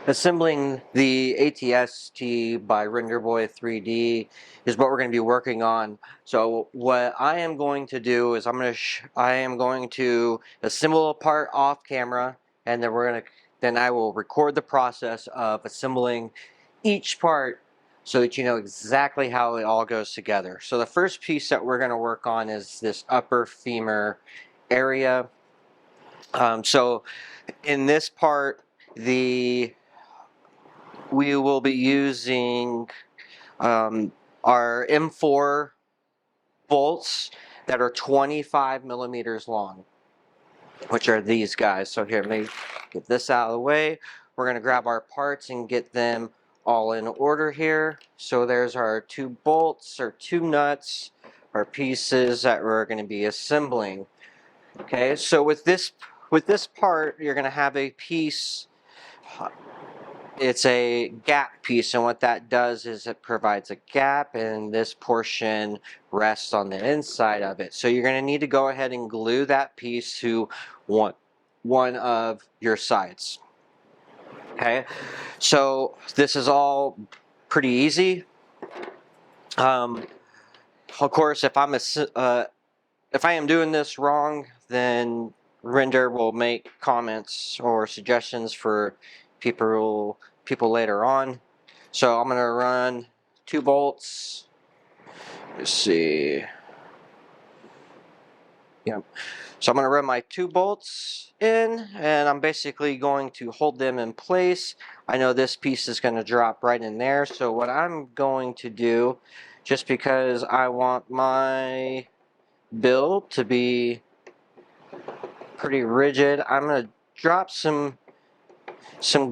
Assembling the ATST by RenderBoy 3D is what we're going to be working on. So what I am going to do is I am going to assemble a part off camera, and then I will record the process of assembling each part so that you know exactly how it all goes together. So the first piece that we're going to work on is this upper femur area. So in this part, we will be using our M4 bolts that are 25 millimeters long, which are these guys. So here, let me get this out of the way. We're going to grab our parts and get them all in order here. So there's our two bolts, or two nuts, our pieces that we're going to be assembling. Okay, so with this part, you're going to have a piece. It's a gap piece, and what that does is it provides a gap, and this portion rests on the inside of it. So you're going to need to go ahead and glue that piece to one of your sides. Okay, so this is all pretty easy. Of course, if I am doing this wrong, then Render will make comments or suggestions for people later on. So I'm going to run 2 bolts. Let's see. Yep. So I'm going to run my 2 bolts in, and I'm basically going to hold them in place. I know this piece is going to drop right in there, so what I'm going to do, just because I want my build to be pretty rigid, I'm going to drop some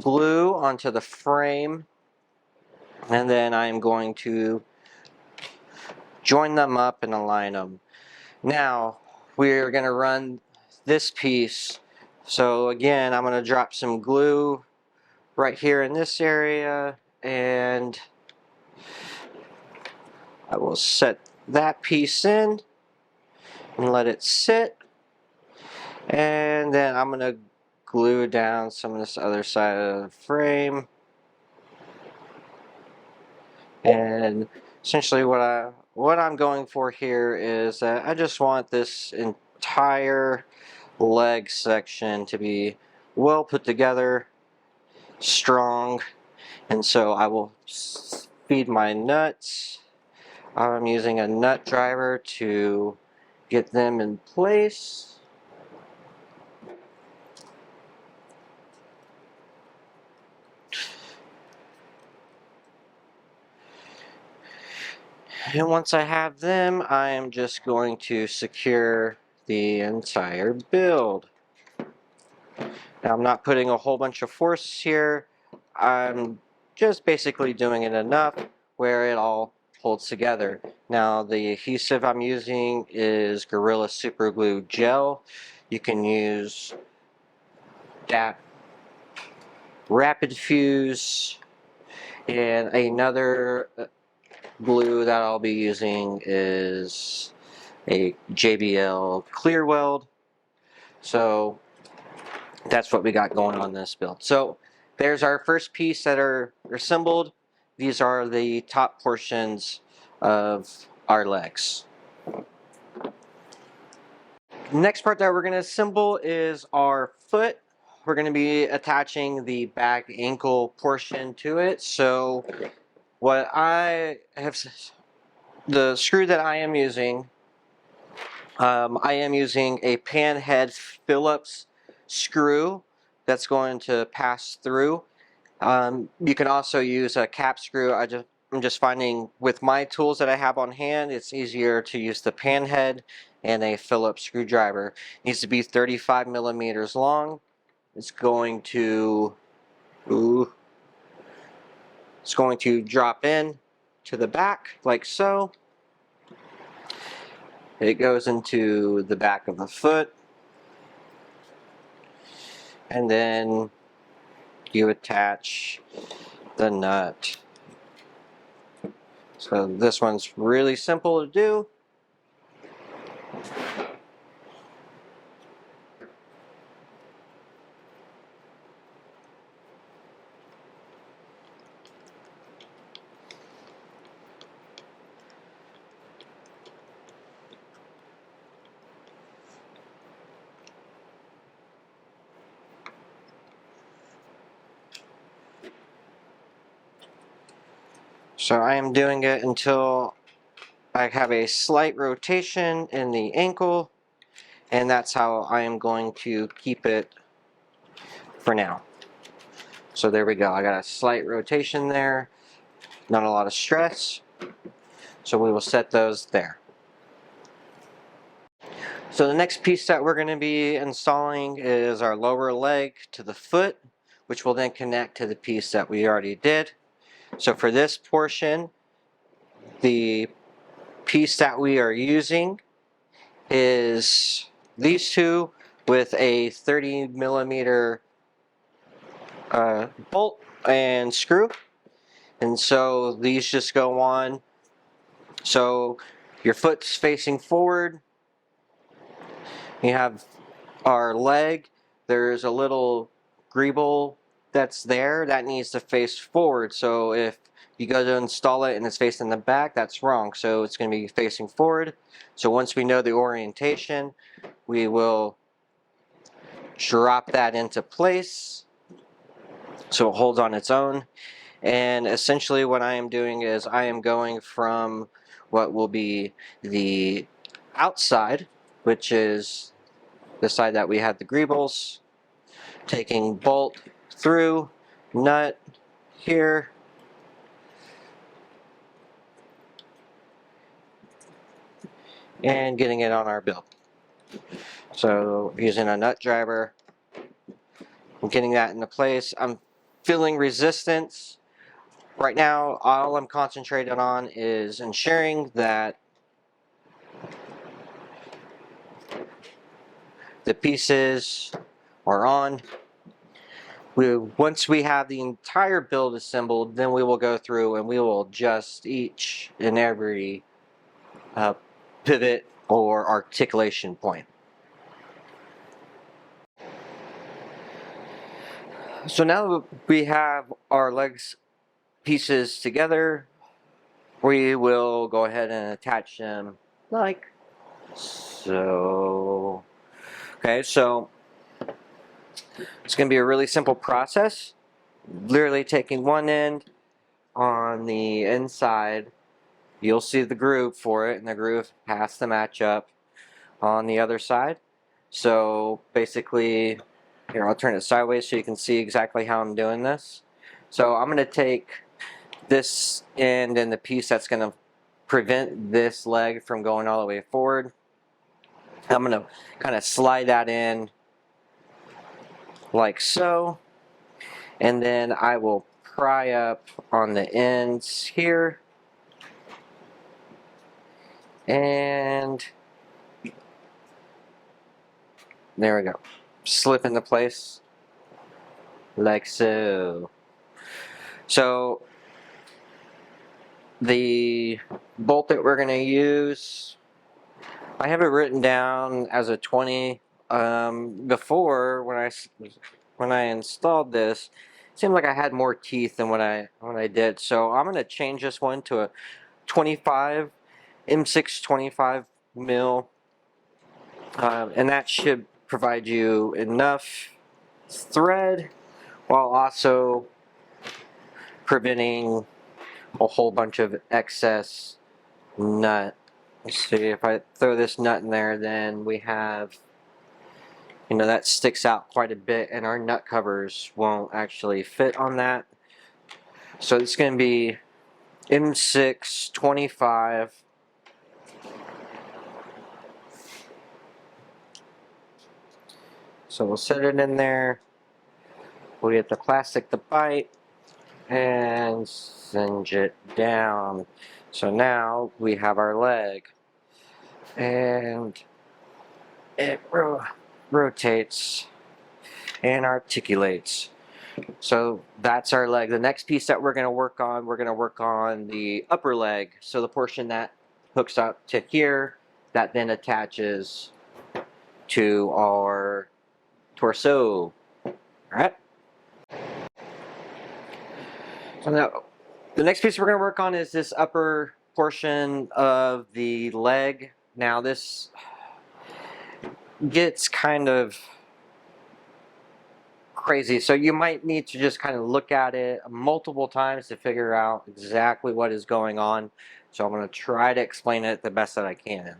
glue onto the frame, and then I'm going to join them up and align them. Now we're going to run this piece. So again, I'm going to drop some glue right here in this area, and I will set that piece in and let it sit, and then I'm going to glue down some of this other side of the frame. And essentially what I'm going for here is that I just want this entire leg section to be well put together, strong, and so I will feed my nuts. I'm using a nut driver to get them in place. And once I have them, I am just going to secure the entire build. Now I'm not putting a whole bunch of force here. I'm just basically doing it enough where it all holds together. Now the adhesive I'm using is Gorilla Super Glue Gel. You can use that Rapid Fuse, and another glue that I'll be using is a JBL Clear Weld. So that's what we got going on this build. So there's our first piece that are assembled. These are the top portions of our legs. The next part that we're going to assemble is our foot. We're going to be attaching the back ankle portion to it. So the screw that I am using a pan head Phillips screw that's going to pass through. You can also use a cap screw. I'm just finding with my tools that I have on hand, it's easier to use the pan head and a Phillips screwdriver. It needs to be 35 millimeters long. It's going to drop in to the back like so. It goes into the back of the foot, and then you attach the nut. So this one's really simple to do. So I am doing it until I have a slight rotation in the ankle, and that's how I am going to keep it for now. So there we go. I got a slight rotation there, not a lot of stress. So we will set those there. So the next piece that we're going to be installing is our lower leg to the foot, which will then connect to the piece that we already did. So for this portion, the piece that we are using is these two with a 30 millimeter bolt and screw. And so these just go on. So your foot's facing forward. You have our leg. There's a little greeble that's there that needs to face forward. So if you go to install it and it's facing the back, that's wrong. So it's going to be facing forward. So once we know the orientation, we will drop that into place so it holds on its own. And essentially what I am doing is I am going from what will be the outside, which is the side that we had the greebles, taking bolt through, nut here, and getting it on our build. So using a nut driver, I'm getting that into place. I'm feeling resistance. Right now, all I'm concentrated on is ensuring that the pieces are on. Once we have the entire build assembled, then we will go through and we will adjust each and every pivot or articulation point. So now that we have our legs pieces together, we will go ahead and attach them like so. Okay, so it's going to be a really simple process. Literally taking one end on the inside, you'll see the groove for it, and the groove has to match up on the other side. So basically, here, I'll turn it sideways so you can see exactly how I'm doing this. So I'm going to take this end and the piece that's going to prevent this leg from going all the way forward. I'm going to kind of slide that in like so. And then I will pry up on the ends here. And there we go. Slip into place like so. So the bolt that we're going to use, I have it written down as a 20. Before when I installed this, it seemed like I had more teeth than when I did. So I'm going to change this one to a 25 M6 25 mil, and that should provide you enough thread while also preventing a whole bunch of excess nut. Let's see, if I throw this nut in there, then we have, you know, that sticks out quite a bit, and our nut covers won't actually fit on that. So it's going to be M6 25. So we'll set it in there. We'll get the plastic to bite and singe it down. So now we have our leg, and it rotates and articulates. So that's our leg. The next piece that we're going to work on the upper leg. So the portion that hooks up to here, that then attaches to our torso. All right. So now the next piece we're going to work on is this upper portion of the leg. Now this gets kind of crazy. So you might need to just kind of look at it multiple times to figure out exactly what is going on. So I'm going to try to explain it the best that I can.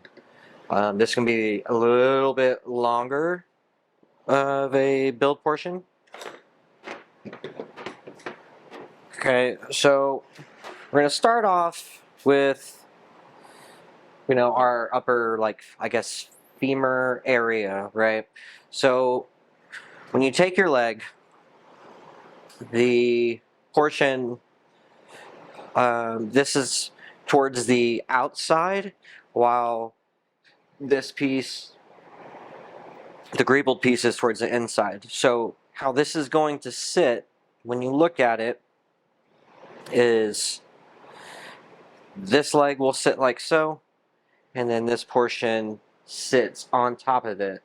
This can be a little bit longer of a build portion. Okay, so we're going to start off with, you know, our upper, like, I guess, femur area, right? So when you take your leg, the portion, this is towards the outside, while this piece, the greebled piece, is towards the inside. So how this is going to sit when you look at it is this leg will sit like so, and then this portion sits on top of it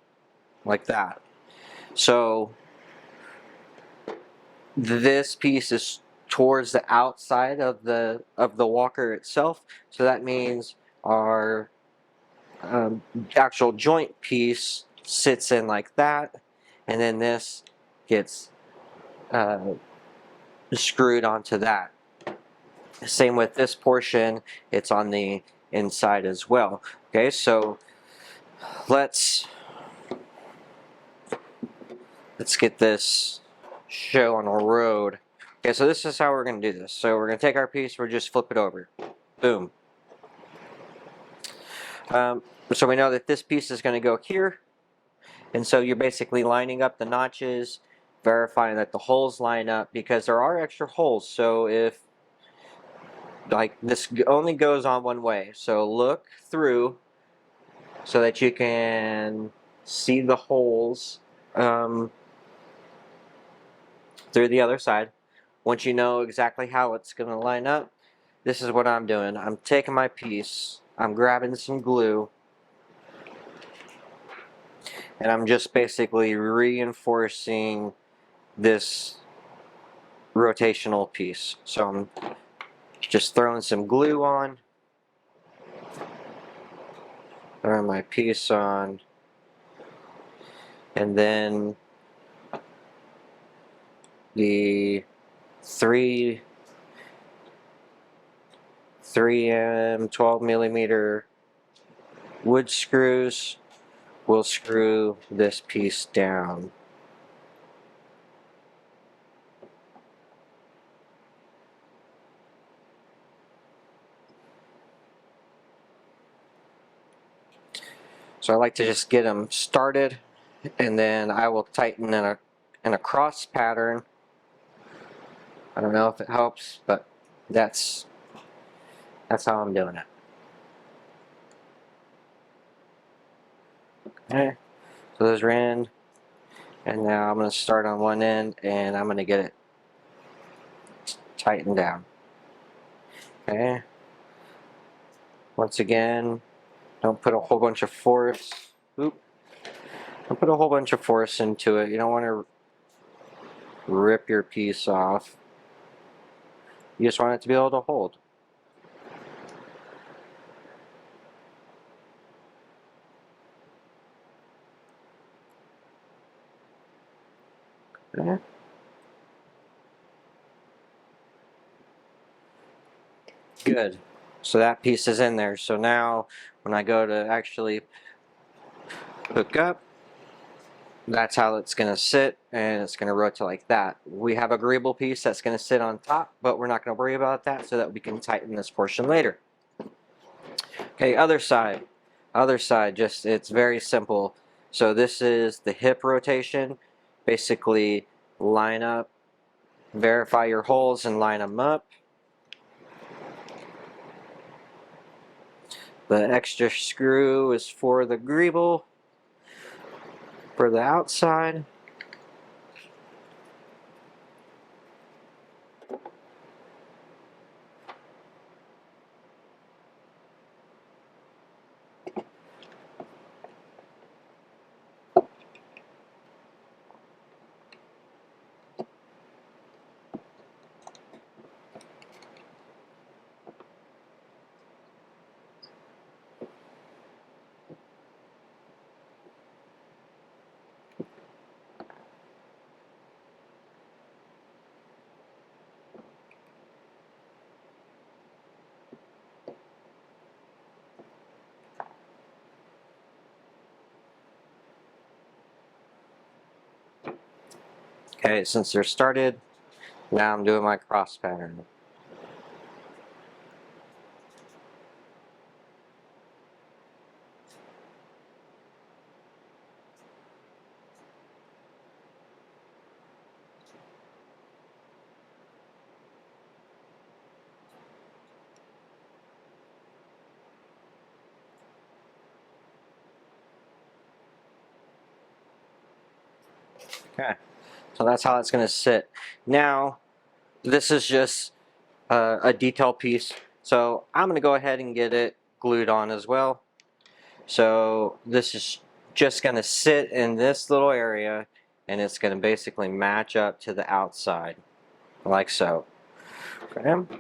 like that. So this piece is towards the outside of the walker itself. So that means our actual joint piece sits in like that, and then this gets screwed onto that. Same with this portion, it's on the inside as well. Okay, so let's get this show on the road. Okay, so this is how we're going to do this. So we're going to take our piece, we'll just flip it over. Boom. So we know that this piece is going to go here. And so you're basically lining up the notches, verifying that the holes line up, because there are extra holes. So if, like, this only goes on one way, so look through so that you can see the holes through the other side. Once you know exactly how it's going to line up, this is what I'm doing. I'm taking my piece, I'm grabbing some glue, and I'm just basically reinforcing this rotational piece. So I'm just throwing some glue on, throwing my piece on, and then the 3M 12 millimeter wood screws will screw this piece down. So I like to just get them started, and then I will tighten in a cross pattern. I don't know if it helps, but that's how I'm doing it. Okay, so those are in, and now I'm going to start on one end, and I'm going to get it tightened down. Okay. Once again, don't put a whole bunch of force. Don't put a whole bunch of force into it. You don't want to rip your piece off. You just want it to be able to hold. Okay. Good. So that piece is in there. So now when I go to actually hook up, that's how it's going to sit, and it's going to rotate like that. We have a greeble piece that's going to sit on top, but we're not going to worry about that, so that we can tighten this portion later. Okay, other side. Other side, just, it's very simple. So this is the hip rotation. Basically, line up, verify your holes and line them up. The extra screw is for the greeble, for the outside. Okay, since they're started, now I'm doing my cross pattern. Okay, so that's how it's going to sit. Now, this is just a detail piece, so I'm going to go ahead and get it glued on as well. So this is just going to sit in this little area, and it's going to basically match up to the outside, like so. Okay.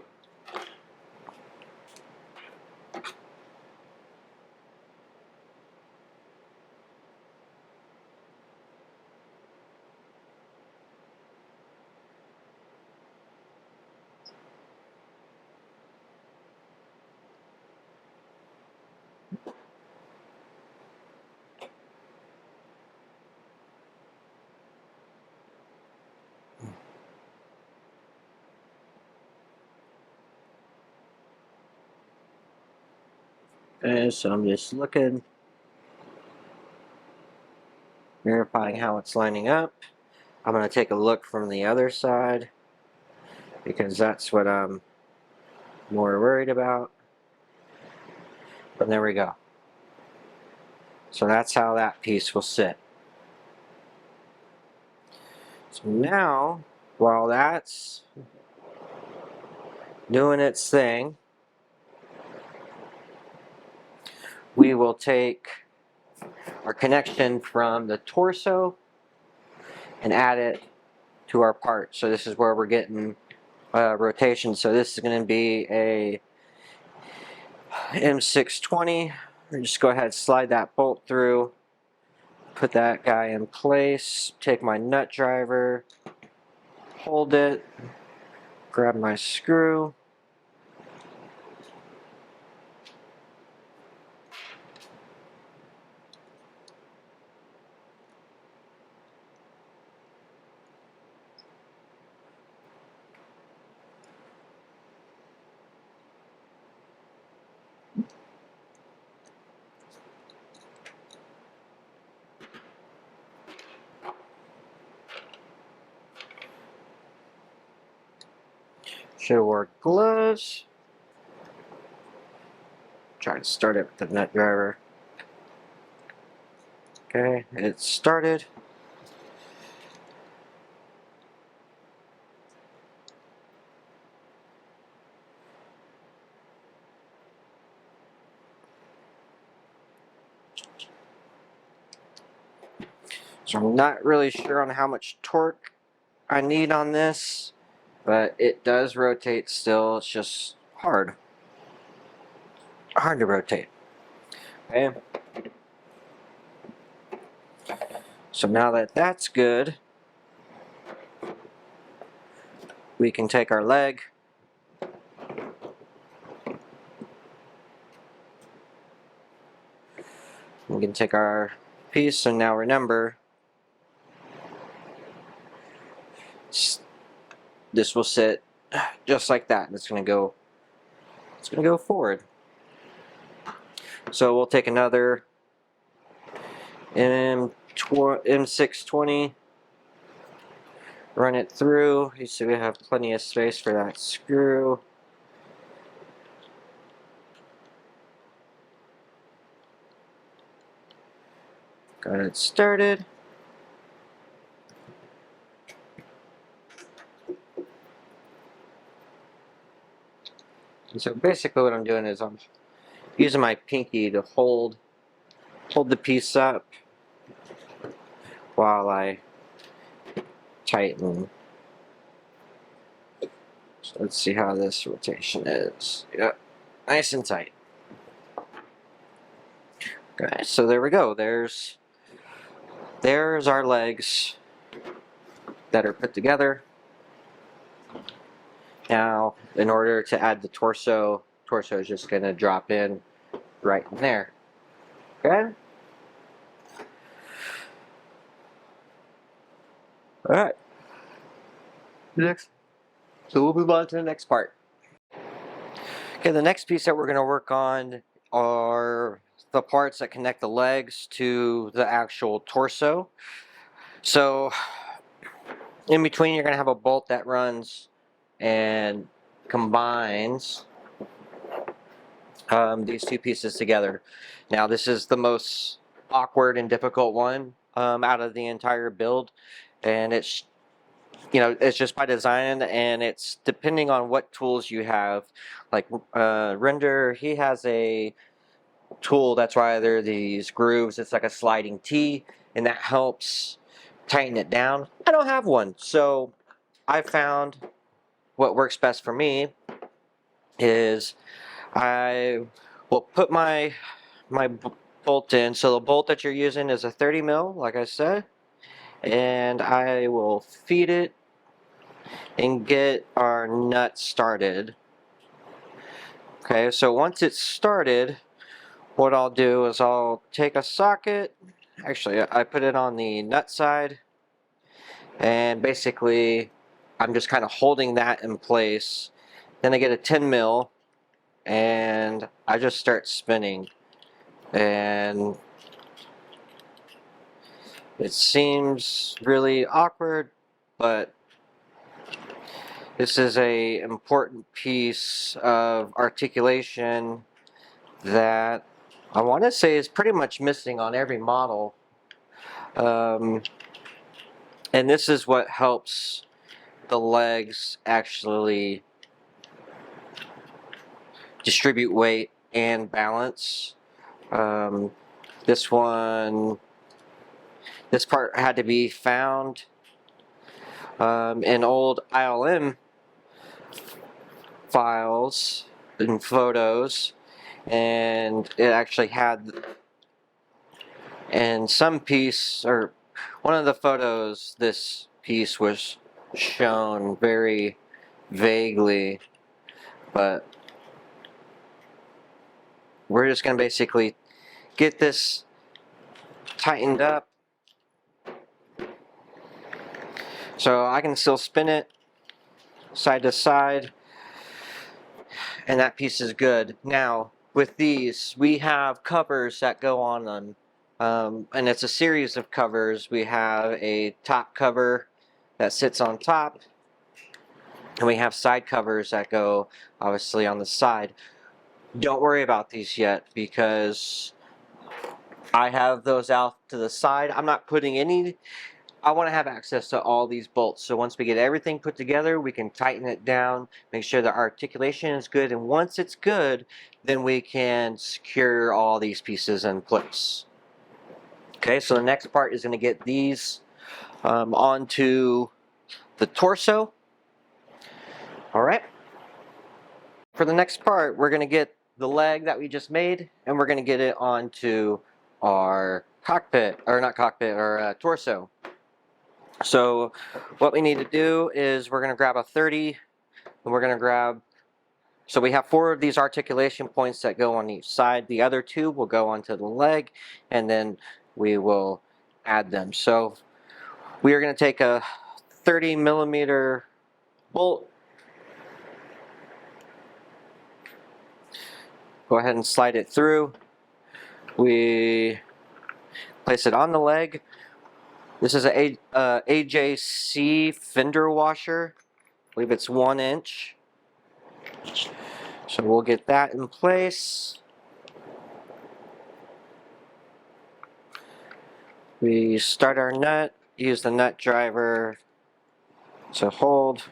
Okay, so I'm just looking, verifying how it's lining up. I'm going to take a look from the other side because that's what I'm more worried about. And there we go. So that's how that piece will sit. So now, while that's doing its thing, we will take our connection from the torso and add it to our part. So this is where we're getting rotation. So this is going to be a M620. Just go ahead and slide that bolt through, put that guy in place, take my nut driver, hold it, grab my screw, should have wore gloves. Try to start it with the nut driver. Okay, it started. So I'm not really sure on how much torque I need on this, but it does rotate still. It's just hard to rotate. Okay. So now that that's good, we can take our leg, we can take our piece, and now remember, this will sit just like that, and it's going to go forward. So we'll take another M620, run it through. You see we have plenty of space for that screw. Got it started. And so basically what I'm doing is I'm using my pinky to hold the piece up while I tighten. So let's see how this rotation is. Yep, nice and tight. Okay, so there we go. There's our legs that are put together. Now, in order to add the torso is just going to drop in right in there. Okay? Alright. Next. So we'll move on to the next part. Okay, the next piece that we're going to work on are the parts that connect the legs to the actual torso. So in between, you're going to have a bolt that runs and combines these two pieces together. Now, this is the most awkward and difficult one out of the entire build, and it's it's just by design, and it's depending on what tools you have. Like Render, he has a tool that's why there are these grooves. It's like a sliding T, and that helps tighten it down. I don't have one, so I found what works best for me is I will put my bolt in. So the bolt that you're using is a 30 mil, like I said, and I will feed it and get our nut started. Okay, so once it's started, what I'll do is I'll take a socket. Actually, I put it on the nut side, and basically I'm just kind of holding that in place. Then I get a 10 mil and I just start spinning, and it seems really awkward, but this is a important piece of articulation that I want to say is pretty much missing on every model. And this is what helps the legs actually distribute weight and balance. This part had to be found in old ILM files and photos, and it actually had in some piece, or one of the photos, this piece was shown very vaguely, but we're just going to basically get this tightened up so I can still spin it side to side, and that piece is good. Now with these, we have covers that go on them, and it's a series of covers. We have a top cover that sits on top, and we have side covers that go obviously on the side. Don't worry about these yet because I have those out to the side. I'm not putting any. I want to have access to all these bolts, so once we get everything put together, we can tighten it down, make sure the articulation is good, and once it's good, then we can secure all these pieces in place. Okay, so the next part is going to get these onto the torso. All right. For the next part, we're going to get the leg that we just made, and we're going to get it onto our cockpit, or not cockpit, or torso. So what we need to do is we're going to grab a 30, and we're going to grab, so we have 4 of these articulation points that go on each side. The other 2 will go onto the leg, and then we will add them. So we are going to take a 30 millimeter bolt. Go ahead and slide it through. We place it on the leg. This is a AJC fender washer. I believe it's 1 inch. So we'll get that in place. We start our nut, use the nut driver to hold.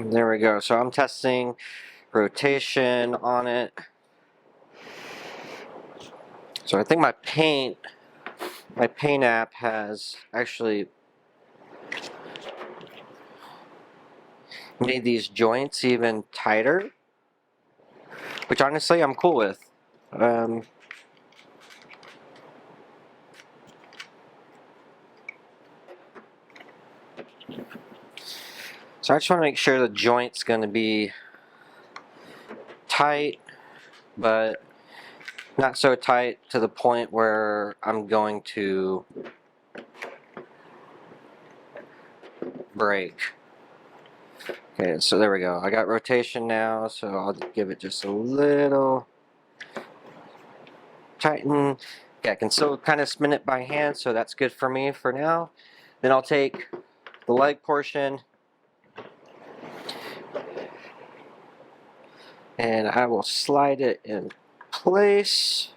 There we go. So I'm testing rotation on it. So I think my paint app has actually made these joints even tighter. which honestly I'm cool with. So I just want to make sure the joint's going to be tight, but not so tight to the point where I'm going to break. Okay, so there we go. I got rotation now, so I'll give it just a little tighten. Yeah, I can still kind of spin it by hand, so that's good for me for now. Then I'll take the leg portion and I will slide it in place.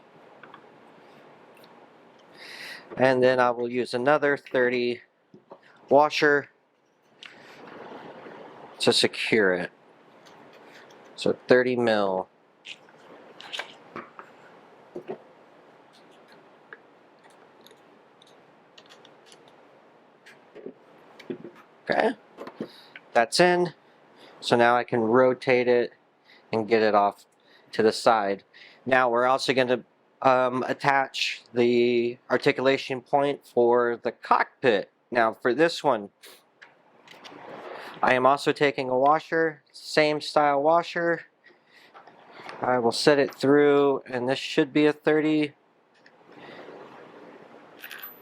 And then I will use another 30 washer to secure it. So 30 mil. Okay, that's in. So now I can rotate it and get it off to the side. Now we're also going to attach the articulation point for the cockpit. Now for this one, I am also taking a washer, same style washer. I will set it through, and this should be a 30.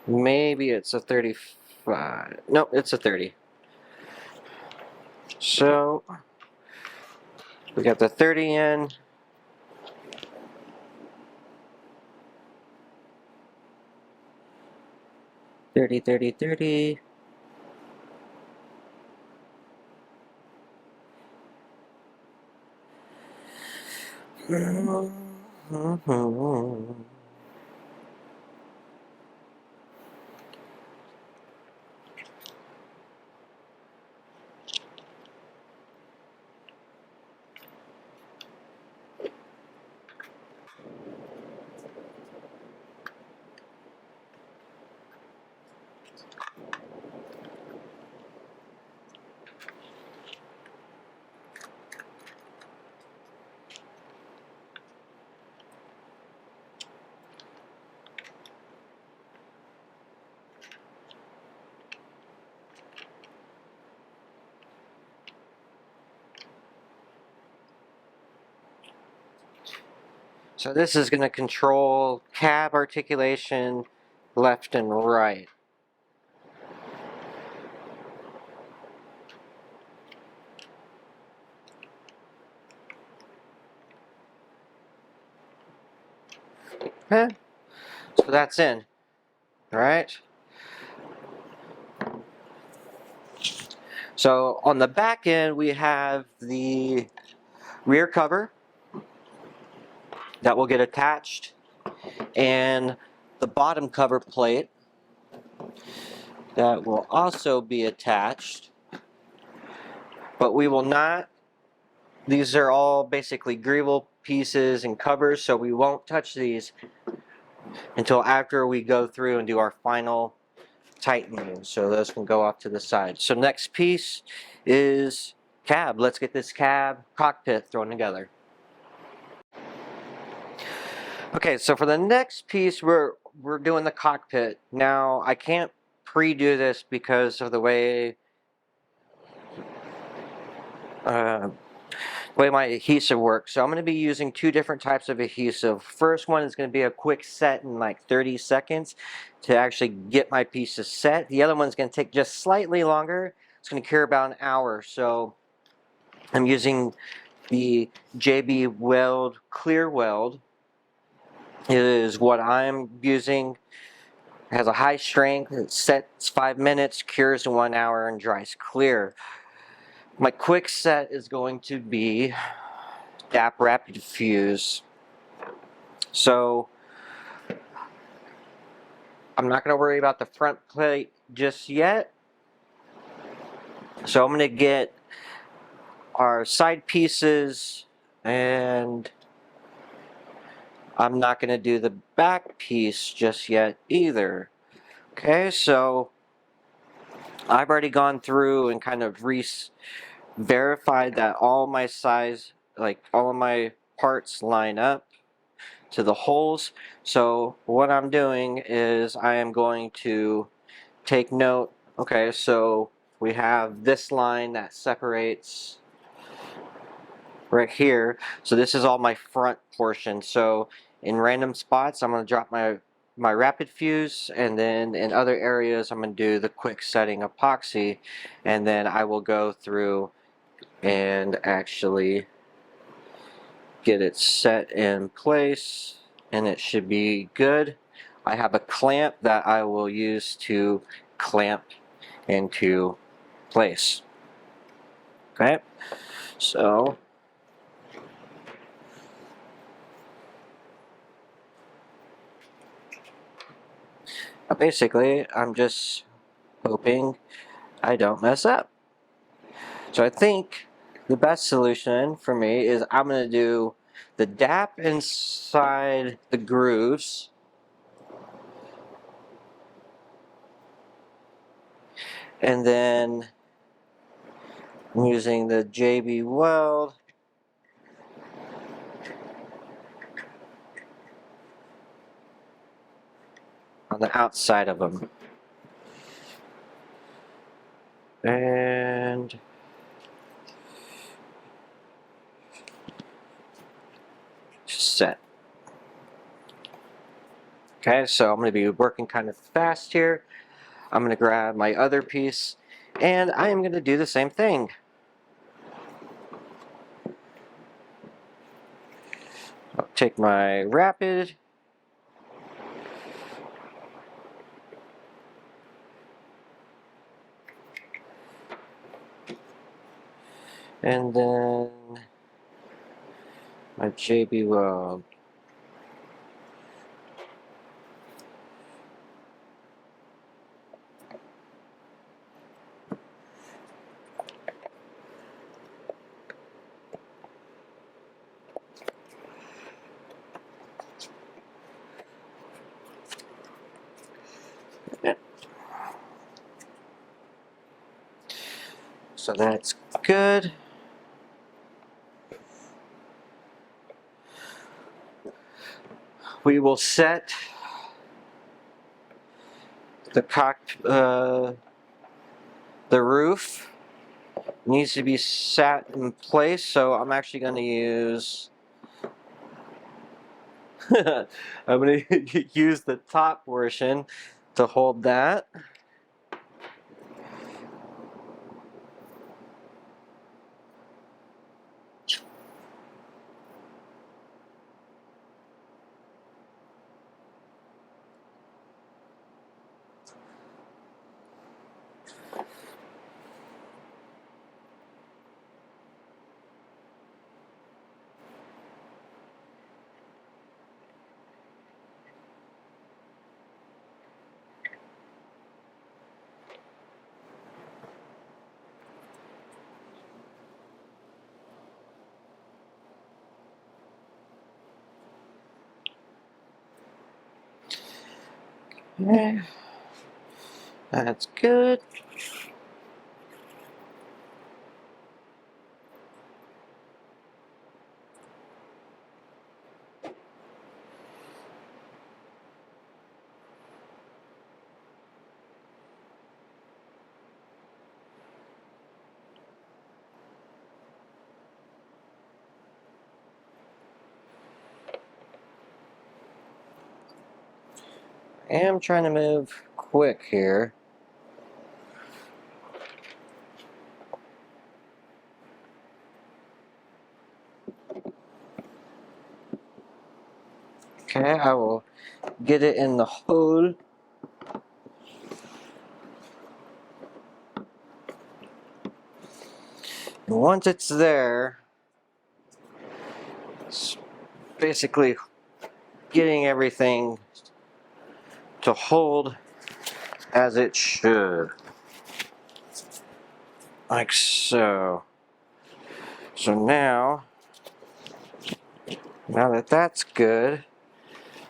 Maybe it's a 35. Nope, it's a 30. So we got the 30 in. Thirty, 30, 30. So this is going to control cab articulation left and right. Okay, so that's in. All right. So on the back end, we have the rear cover that will get attached, and the bottom cover plate that will also be attached, but we will not, these are all basically greeble pieces and covers, so we won't touch these until after we go through and do our final tightening. So those can go off to the side. So next piece is cab. Let's get this cab cockpit thrown together. Okay, so for the next piece, we're doing the cockpit. Now, I can't pre-do this because of the way my adhesive works. So I'm going to be using two different types of adhesive. First one is going to be a quick set in like 30 seconds to actually get my pieces set. The other one is going to take just slightly longer. It's going to cure about an hour. So I'm using the JB Weld Clear Weld. It is what I'm using. It has a high strength. It sets 5 minutes, cures in 1 hour, and dries clear. My quick set is going to be DAP Rapid Fuse. So I'm not going to worry about the front plate just yet. So I'm going to get our side pieces, and I'm not going to do the back piece just yet either. Okay, so I've already gone through and kind of verified that all my size, like all of my parts line up to the holes. So what I'm doing is I am going to take note. Okay, so we have this line that separates right here. So this is all my front portion. So in random spots, I'm going to drop my rapid fuse, and then in other areas, I'm going to do the quick setting epoxy, and then I will go through and actually get it set in place, and it should be good. I have a clamp that I will use to clamp into place. Okay, so basically I'm just hoping I don't mess up. So I think the best solution for me is I'm going to do the dap inside the grooves, and then I'm using the JB Weld on the outside of them. And set. Okay, so I'm going to be working kind of fast here. I'm going to grab my other piece, and I am going to do the same thing. I'll take my rapid, and then my JB Weld. So that's good. We will set the roof needs to be sat in place, so I'm actually going to use I'm going to use the top portion to hold that. Okay, that's good. I am trying to move quick here. Okay, I will get it in the hole. And once it's there, it's basically getting everything to hold as it should. Like so. So now that that's good,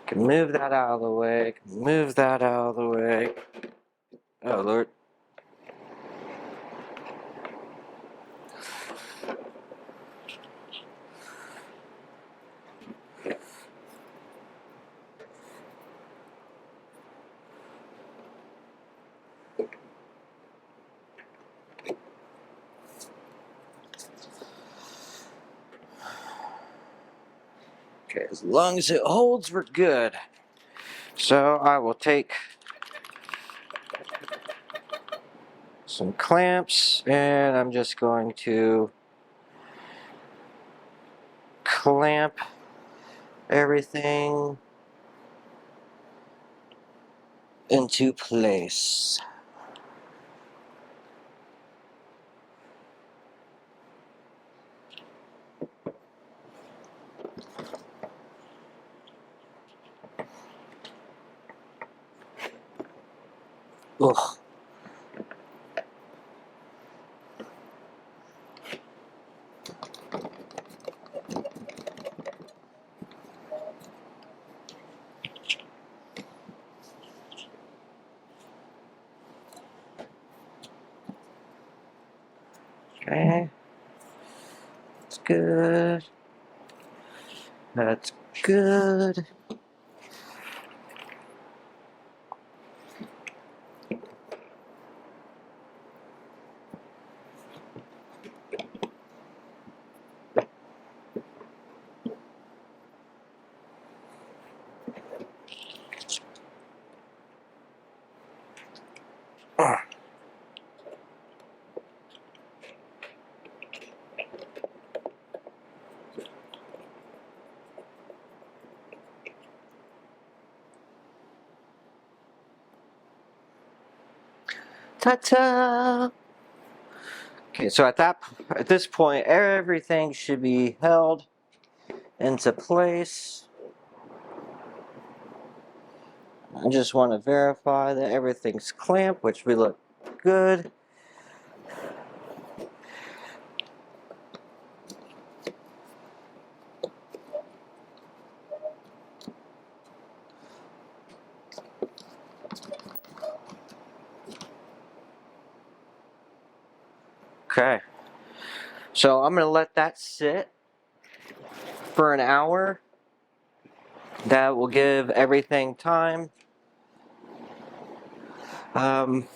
I can move that out of the way, move that out of the way. Oh Lord. Okay, as long as it holds, we're good. So I will take some clamps and I'm just going to clamp everything into place. Ugh. Okay. That's good. That's good. Ta-ta! Okay, so at this point, everything should be held into place. I just want to verify that everything's clamped, which we look good. Okay, so I'm going to let that sit for an hour. That will give everything time. You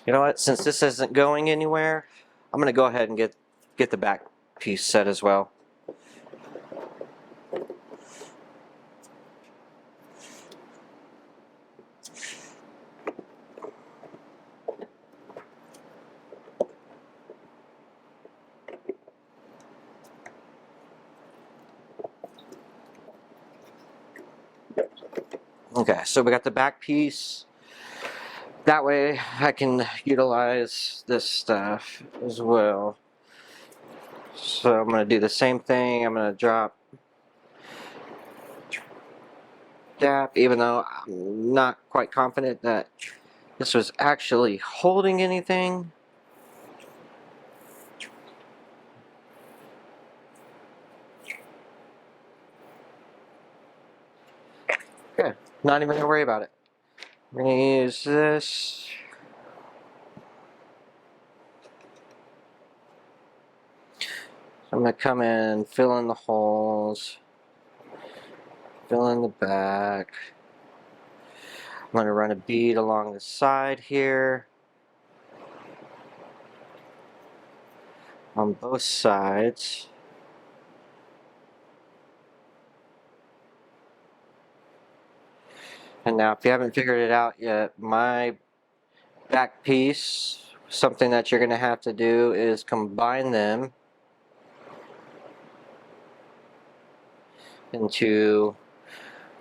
know what? Since this isn't going anywhere, I'm going to go ahead and get the back piece set as well. Okay, so we got the back piece. That way I can utilize this stuff as well. So I'm going to do the same thing. I'm going to drop DAP, even though I'm not quite confident that this was actually holding anything. Okay, not even going to worry about it. We're going to use this. I'm going to come in, fill in the holes, fill in the back. I'm going to run a bead along the side here on both sides. And now if you haven't figured it out yet, my back piece, something that you're going to have to do is combine them into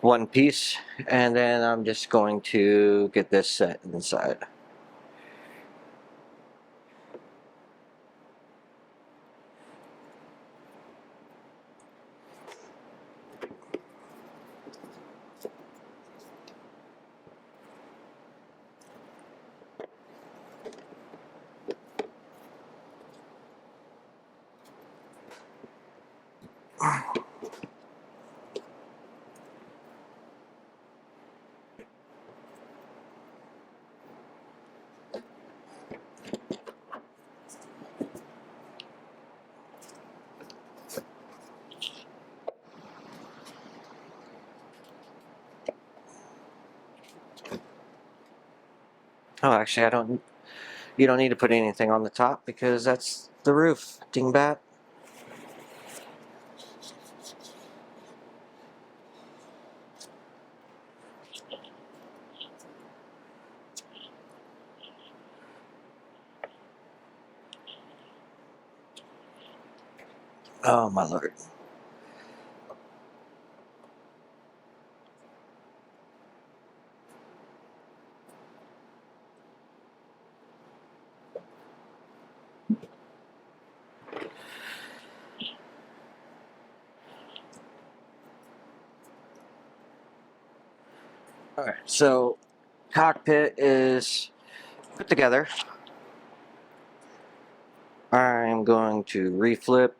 one piece, and then I'm just going to get this set inside. Oh, actually, you don't need to put anything on the top because that's the roof, dingbat. Oh my lord. Alright, so cockpit is put together. I'm going to reflip.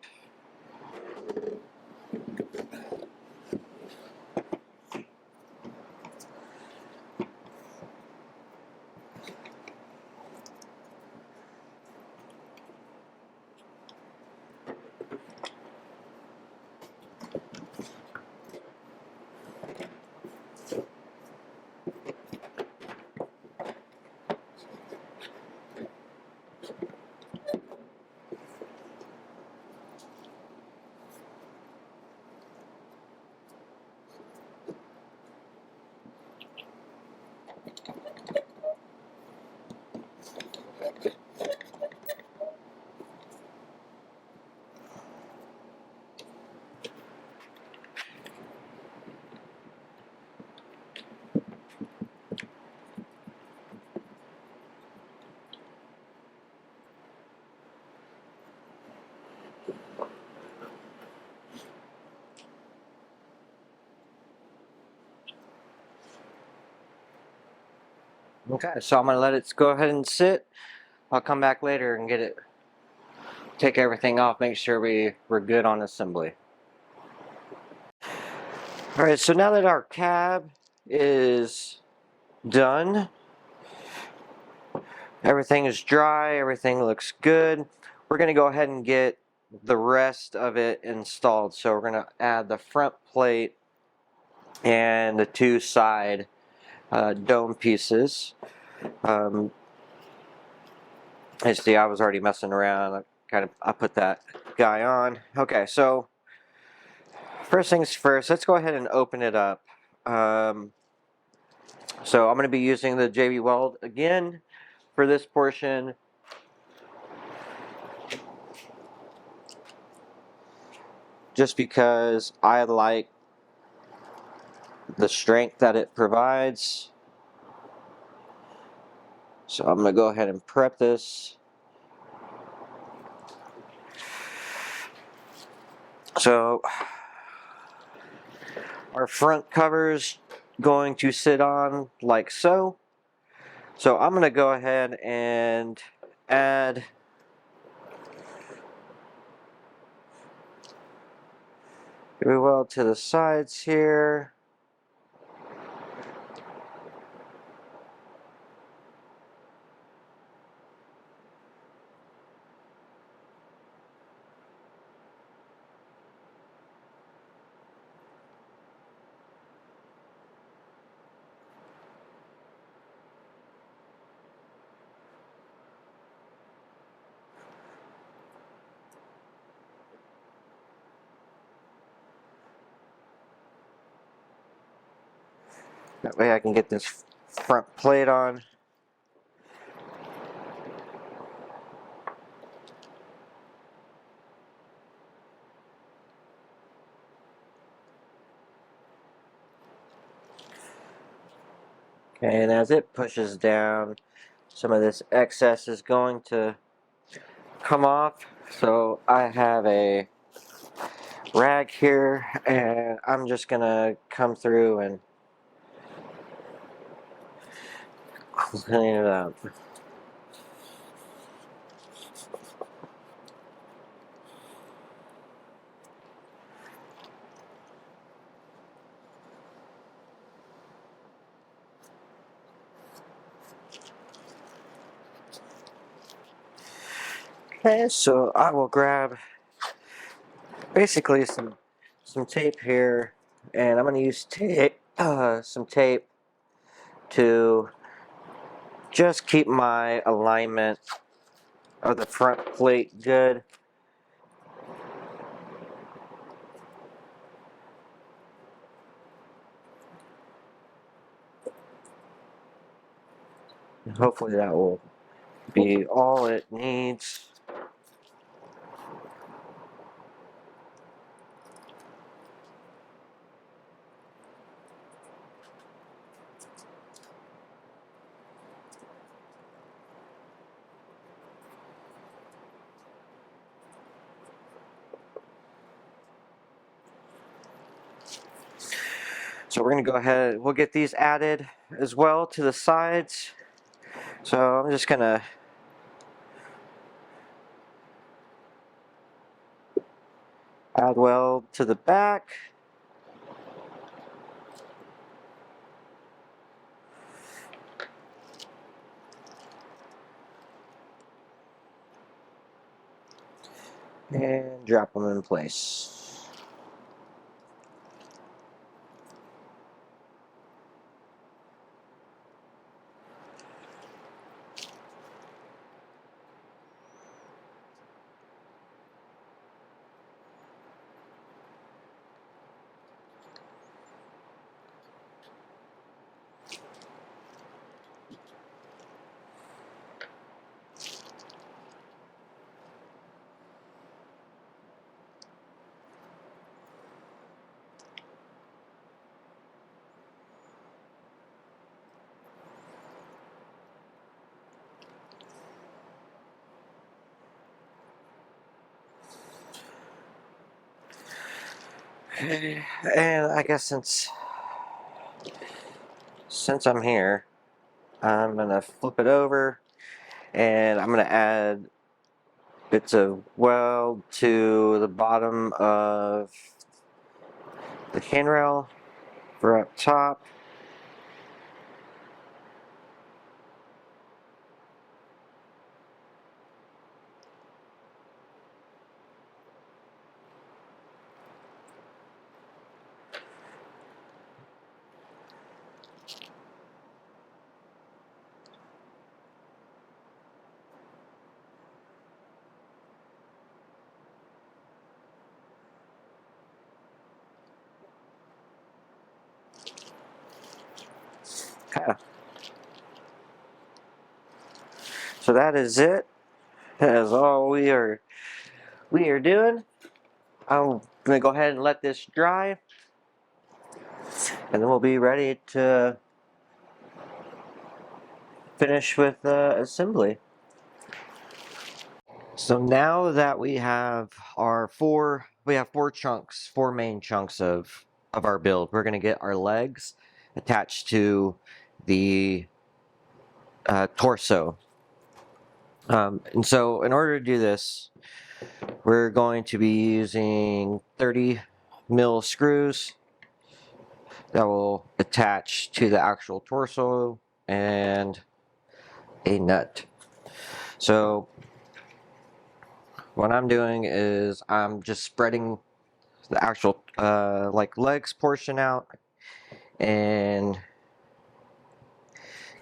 Okay, so I'm gonna let it go ahead and sit. I'll come back later and take everything off, make sure we're good on assembly. Alright, so now that our cab is done, everything is dry, everything looks good, we're going to go ahead and get the rest of it installed. So we're going to add the front plate and the two side dome pieces. As you see, I was already messing around. I put that guy on. Okay, so first things first, let's go ahead and open it up. So I'm going to be using the JB Weld again for this portion. Just because I like the strength that it provides. So I'm going to go ahead and prep this. So our front cover's going to sit on like so. So I'm going to go ahead and add very well to the sides here. That way I can get this front plate on. Okay, and as it pushes down, some of this excess is going to come off. So I have a rag here, and I'm just gonna come through and clean it up. Okay, so I will grab basically some tape here, and I'm going to use some tape to just keep my alignment of the front plate good. And hopefully that will be all it needs. So we're going to go ahead, we'll get these added as well to the sides. So I'm just going to add weld to the back. And drop them in place. And I guess since I'm here, I'm gonna flip it over and I'm gonna add bits of weld to the bottom of the handrail for up top. Okay. So that is it. That is all we are doing. I'm gonna go ahead and let this dry, and then we'll be ready to finish with the assembly. So now that we have four chunks, four main chunks of our build. We're gonna get our legs attached to the torso. And so in order to do this, we're going to be using 30 mil screws that will attach to the actual torso and a nut. So what I'm doing is I'm just spreading the actual like legs portion out and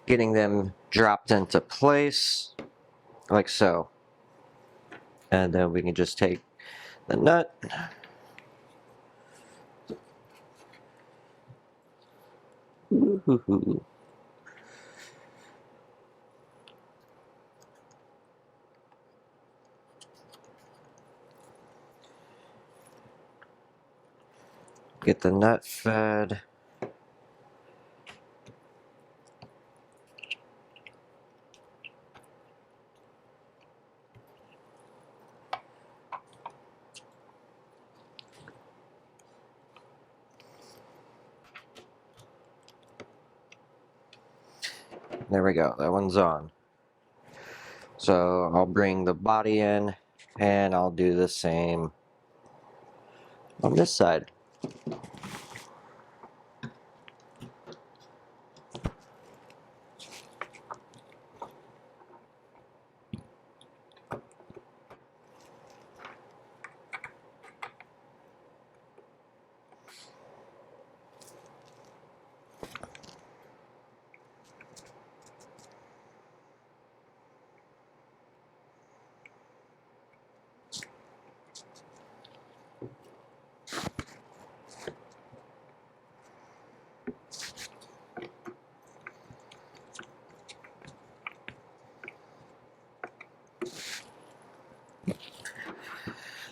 getting them dropped into place like so. And then we can just take the nut, get the nut fed. There we go, that one's on. So I'll bring the body in and I'll do the same on this side.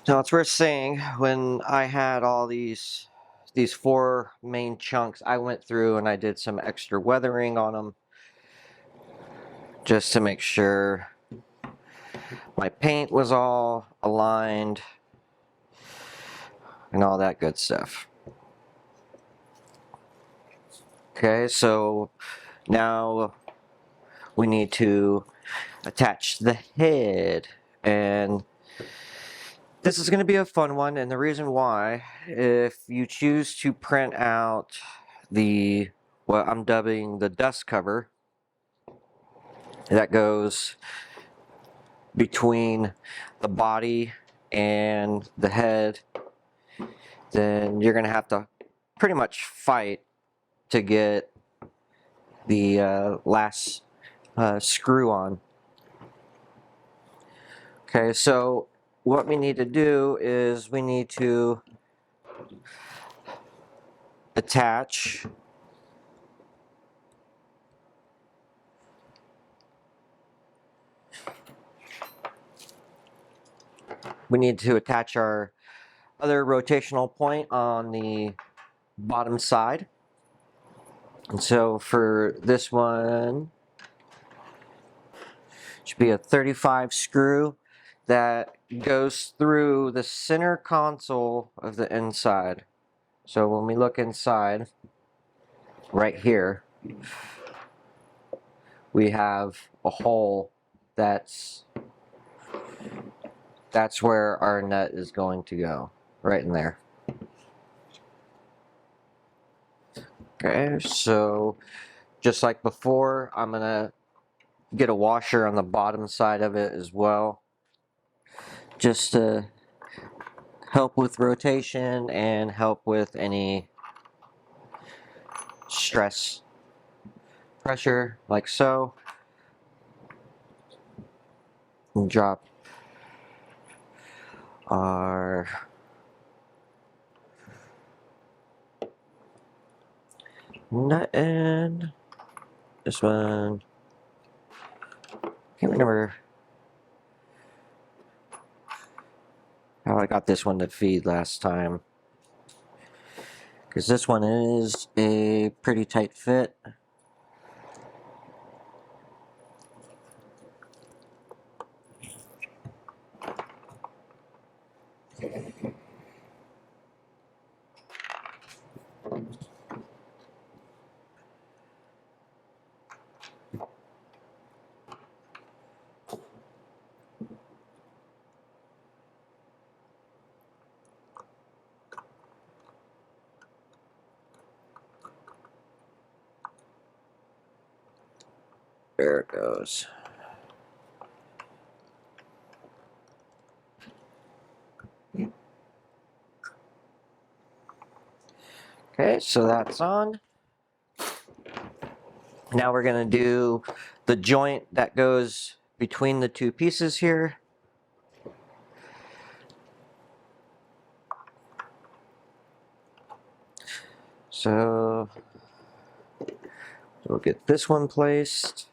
Now it's worth saying, when I had all these 4 main chunks, I went through and I did some extra weathering on them just to make sure my paint was all aligned and all that good stuff. Okay, so now we need to attach the head, and this is going to be a fun one, and the reason why, if you choose to print out what I'm dubbing the dust cover, that goes between the body and the head, then you're going to have to pretty much fight to get the last screw on. Okay, so what we need to do is we need to attach our other rotational point on the bottom side. And so for this one, it should be a 35 screw that goes through the center console of the inside. So when we look inside, right here, we have a hole that's where our nut is going to go, right in there. Okay, so just like before, I'm gonna get a washer on the bottom side of it as well, just to help with rotation and help with any stress pressure, like so. And drop our nut in. This one, can't remember how I got this one to feed last time, because this one is a pretty tight fit. There it goes. Okay, so that's on. Now we're going to do the joint that goes between the 2 pieces here. So we'll get this one placed.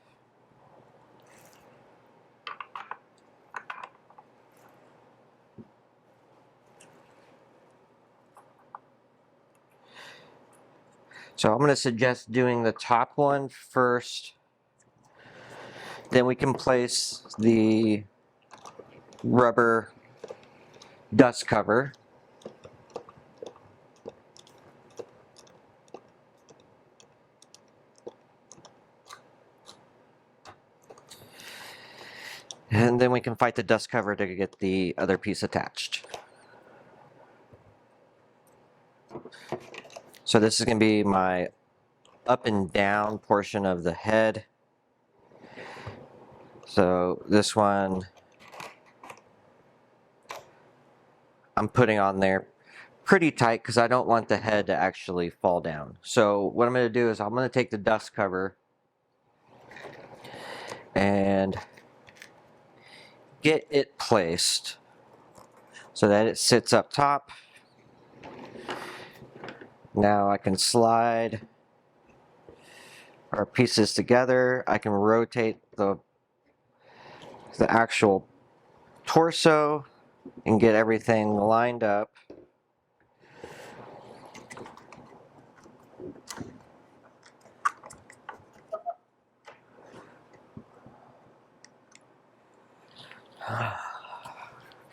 So I'm going to suggest doing the top one first. Then we can place the rubber dust cover. And then we can fight the dust cover to get the other piece attached. So this is going to be my up and down portion of the head. So this one I'm putting on there pretty tight because I don't want the head to actually fall down. So what I'm going to do is I'm going to take the dust cover and get it placed so that it sits up top. Now I can slide our pieces together. I can rotate the actual torso, and get everything lined up.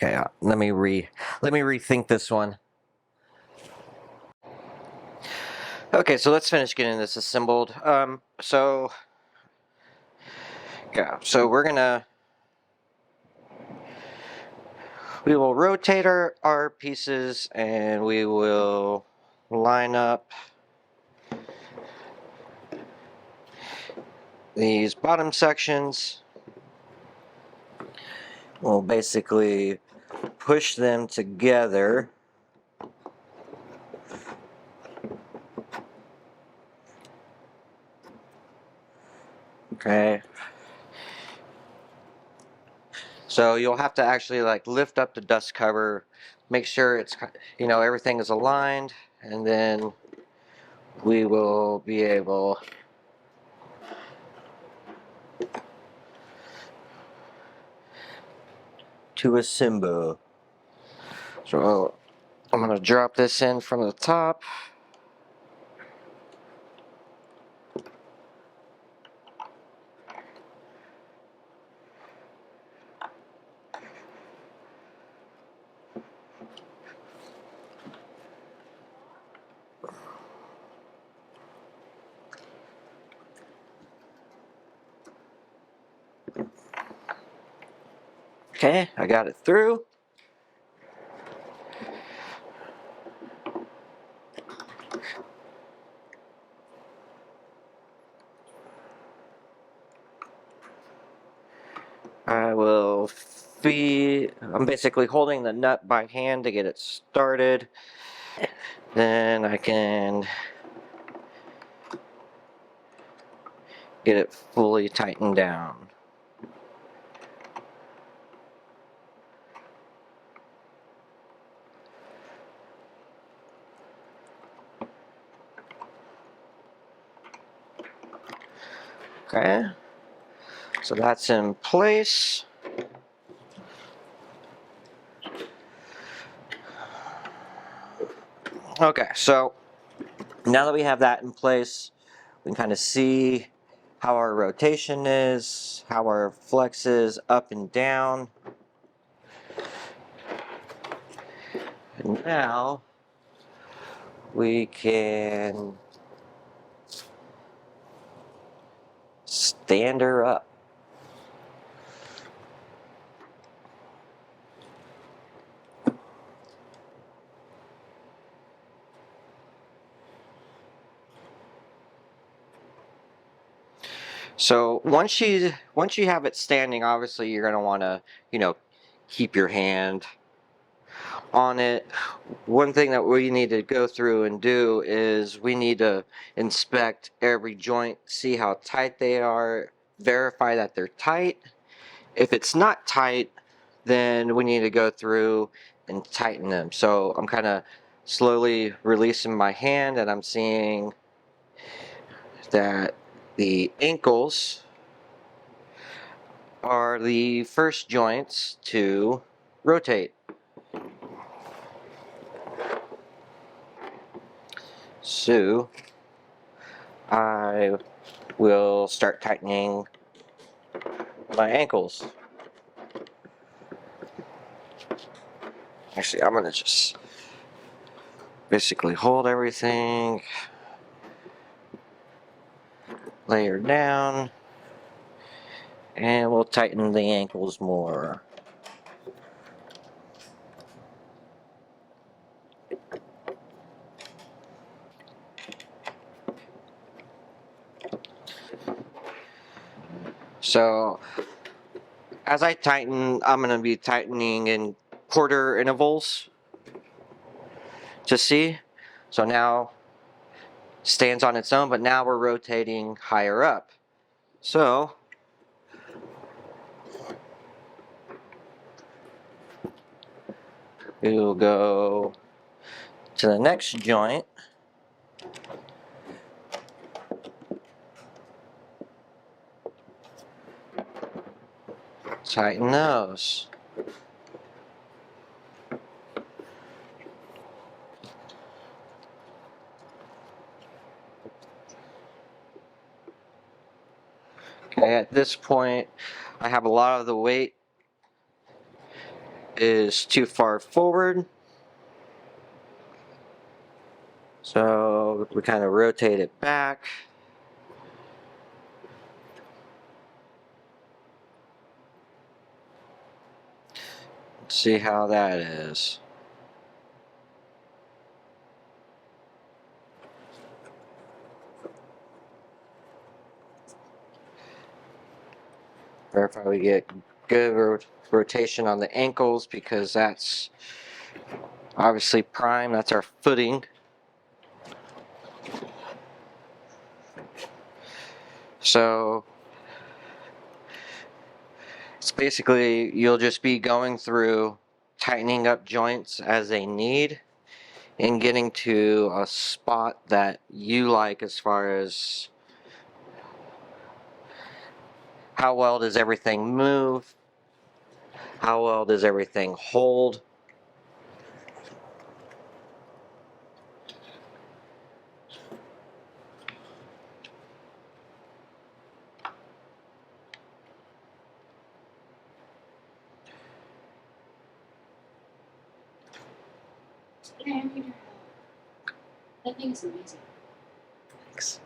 Okay, let me rethink this one. Okay, so let's finish getting this assembled. So we will rotate our pieces, and we will line up these bottom sections. We'll basically push them together. Okay. So you'll have to actually like lift up the dust cover, make sure it's, everything is aligned, and then we will be able to assemble. So I'm going to drop this in from the top. Okay, I got it through. I'm basically holding the nut by hand to get it started. Then I can get it fully tightened down. Okay, so that's in place. Okay, so now that we have that in place, we can kind of see how our rotation is, how our flex is up and down. And now we can stand her up. So once you have it standing, obviously you're going to want to, keep your hand on it. One thing that we need to go through and do is we need to inspect every joint, see how tight they are, verify that they're tight. If it's not tight, then we need to go through and tighten them. So I'm kind of slowly releasing my hand, and I'm seeing that the ankles are the first joints to rotate. So I will start tightening my ankles. Actually, I'm going to just basically hold everything, lay her down, and we'll tighten the ankles more. So as I tighten, I'm going to be tightening in quarter intervals to see. So now stands on its own, but now we're rotating higher up. So we will go to the next joint. Tighten those. Okay, at this point, I have a lot of the weight is too far forward. So we kind of rotate it back. Let's see how that is. Verify we get good rotation on the ankles, because that's obviously prime, that's our footing. So it's basically, you'll just be going through tightening up joints as they need and getting to a spot that you like as far as how well does everything move, how well does everything hold. That thing is amazing. Thanks.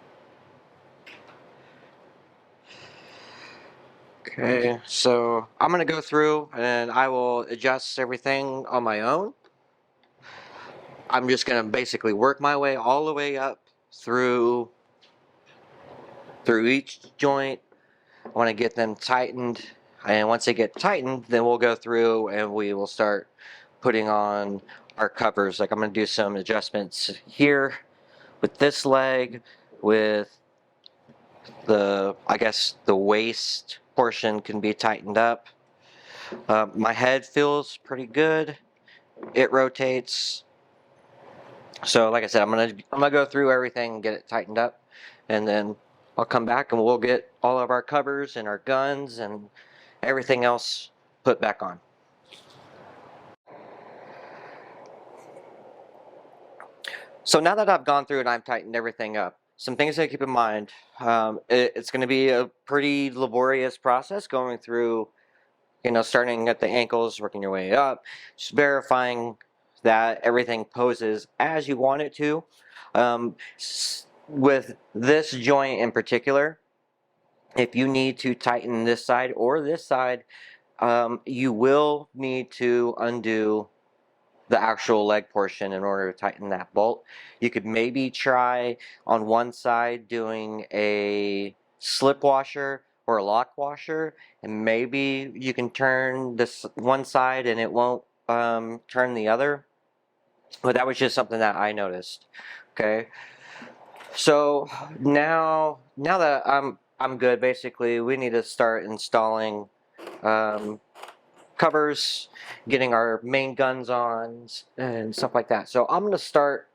Okay, so I'm going to go through and I will adjust everything on my own. I'm just going to basically work my way all the way up through each joint. I want to get them tightened, and once they get tightened, then we'll go through and we will start putting on our covers. Like, I'm going to do some adjustments here with this leg, with I guess the waist portion can be tightened up. My head feels pretty good. It rotates. So like I said, I'm gonna go through everything and get it tightened up, and then I'll come back and we'll get all of our covers and our guns and everything else put back on. So now that I've gone through and I've tightened everything up, some things to keep in mind. It's going to be a pretty laborious process going through, starting at the ankles, working your way up, just verifying that everything poses as you want it to. With this joint in particular, if you need to tighten this side or this side, you will need to undo the actual leg portion in order to tighten that bolt. You could maybe try on one side doing a slip washer or a lock washer, and maybe you can turn this one side and it won't turn the other. But that was just something that I noticed. Okay, so now that I'm good, basically we need to start installing covers, getting our main guns on, and stuff like that. So I'm going to start.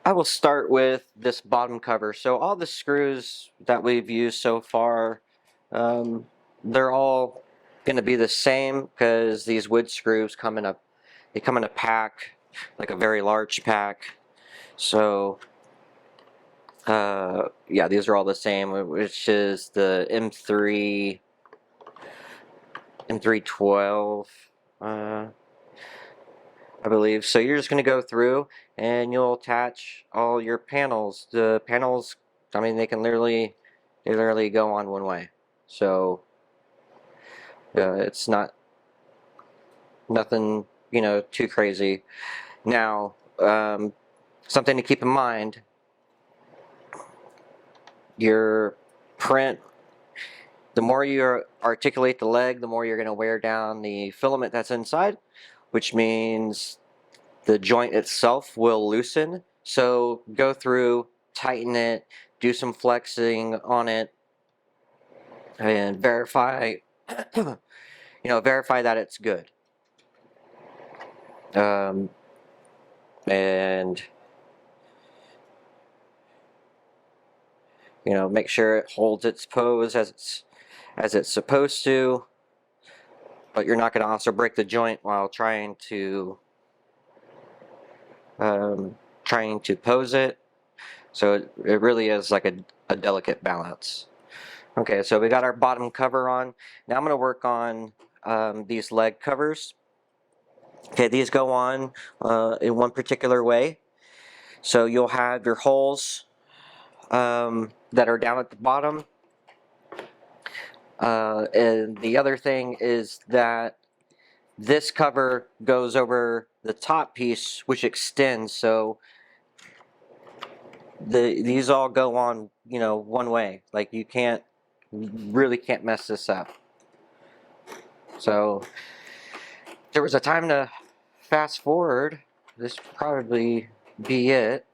I will start with this bottom cover. So all the screws that we've used so far, they're all going to be the same, because these wood screws come in a pack, like a very large pack. So yeah, these are all the same, which is the M312, I believe. So you're just going to go through and you'll attach all your panels. The panels, I mean, they literally go on one way. So it's nothing, too crazy. Now, something to keep in mind, your print, the more you articulate the leg, the more you're going to wear down the filament that's inside, which means the joint itself will loosen. So go through, tighten it, do some flexing on it, and verify, verify that it's good. And make sure it holds its pose as it's supposed to. But you're not going to also break the joint while trying to pose it. So it really is like a delicate balance. Okay, so we got our bottom cover on. Now I'm going to work on these leg covers. Okay, these go on in one particular way. So you'll have your holes that are down at the bottom. And the other thing is that this cover goes over the top piece, which extends. So these all go on, you know, one way. Like you really can't mess this up. So if there was a time to fast forward, this would probably be it.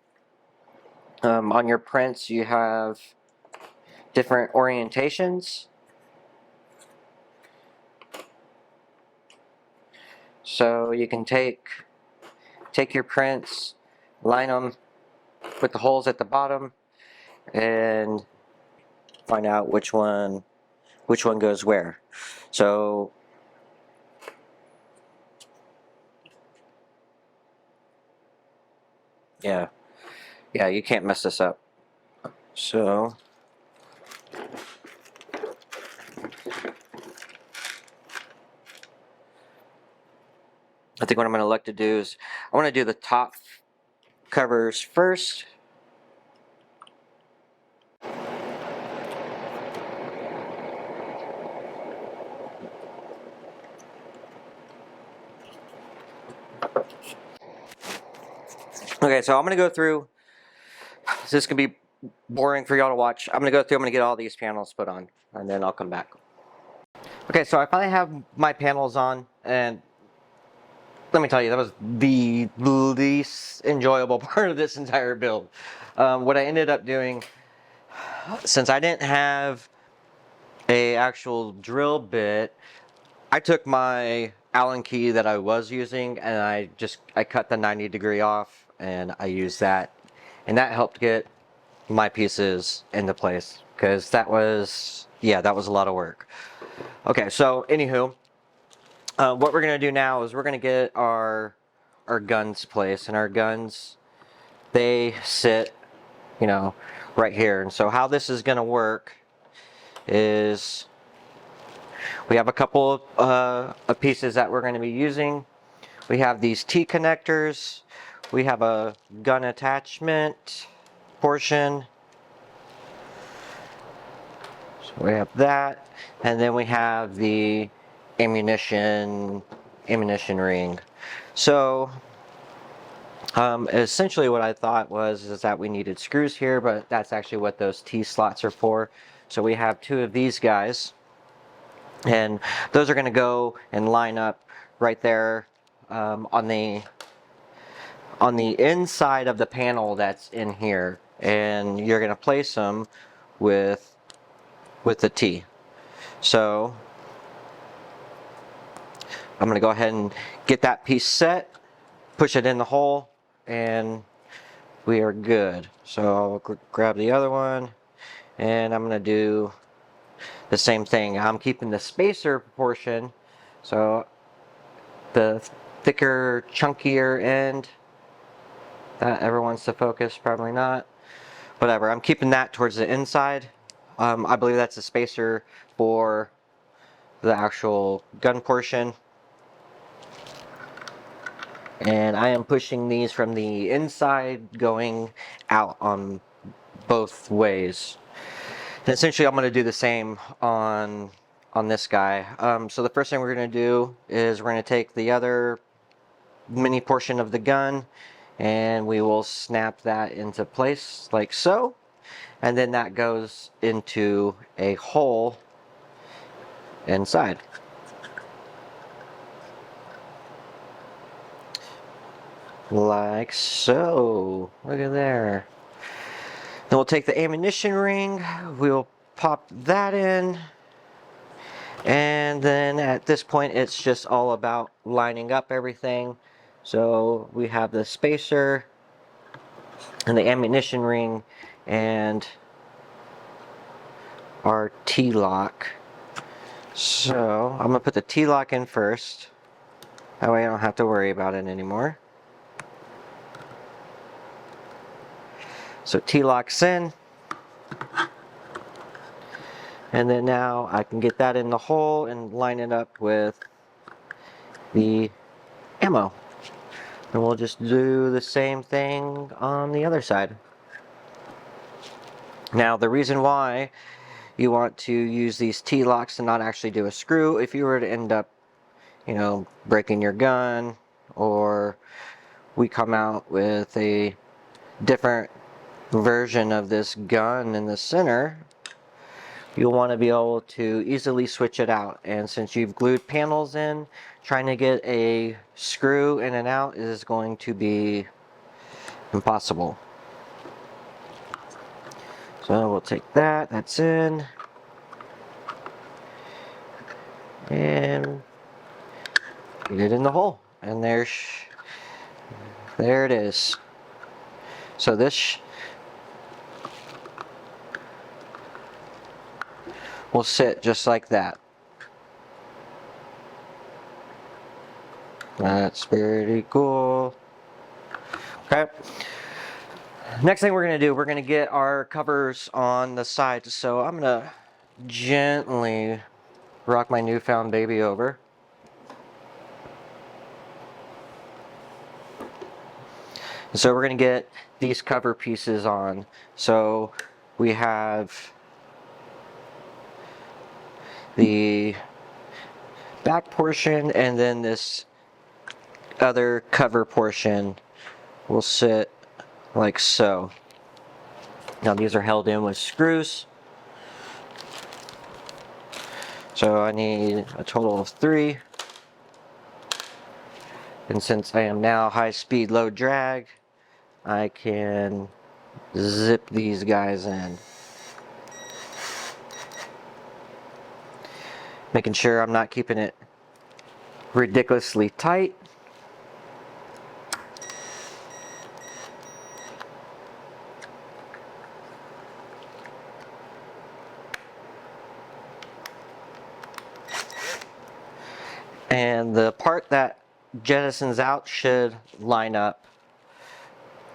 On your prints, you have different orientations. So you can take your prints, line them with the holes at the bottom, and find out which one goes where. So yeah, you can't mess this up. So I think what I'm going to look to do is I want to do the top covers first. Okay, so I'm going to go through. This can be boring for y'all to watch. I'm going to go through, I'm going to get all these panels put on, and then I'll come back. Okay, so I finally have my panels on, and let me tell you, that was the least enjoyable part of this entire build. What I ended up doing, since I didn't have a actual drill bit, I took my Allen key that I was using and I cut the 90-degree off and I used that, and that helped get my pieces into place, because that was a lot of work. Okay, so anywho, what we're gonna do now is we're gonna get our guns placed, and our guns, they sit, you know, right here. And so how this is gonna work is we have a couple of pieces that we're going to be using. We have these T connectors. We have a gun attachment portion. So we have that, and then we have the ammunition ring. So essentially what I thought is that we needed screws here, but that's actually what those T slots are for. So we have two of these guys, and those are going to go and line up right there on the inside of the panel that's in here, and you're going to place them with the T. So I'm going to go ahead and get that piece set, push it in the hole, and we are good. So I'll grab the other one, and I'm going to do the same thing. I'm keeping the spacer portion, so the thicker, chunkier end. That ever wants to focus? Probably not. Whatever, I'm keeping that towards the inside. I believe that's a spacer for the actual gun portion. And I am pushing these from the inside going out on both ways. And essentially I'm going to do the same on this guy. So the first thing we're going to do is we're going to take the other mini portion of the gun, and we will snap that into place like so, and then that goes into a hole inside. Like so. Look at there. Then we'll take the ammunition ring, we'll pop that in, and then at this point it's just all about lining up everything. So we have the spacer and the ammunition ring and our T-lock. So I'm gonna put the T-lock in first, that way I don't have to worry about it anymore. So T-locks in. And then now I can get that in the hole and line it up with the ammo. And we'll just do the same thing on the other side. Now the reason why you want to use these T-locks and not actually do a screw, if you were to end up, you know, breaking your gun, or we come out with a different version of this gun in the center, you'll want to be able to easily switch it out. And since you've glued panels in, trying to get a screw in and out is going to be impossible. So we'll take that, that's in, and get it in the hole. And there it is. So this will sit just like that. That's pretty cool. Okay. Next thing we're going to do, we're going to get our covers on the sides. So I'm going to gently rock my newfound baby over. So we're going to get these cover pieces on. So we have the back portion, and then this other cover portion will sit like so. Now these are held in with screws. So I need a total of 3. And since I am now high speed, low drag, I can zip these guys in. Making sure I'm not keeping it ridiculously tight. And the part that jettisons out should line up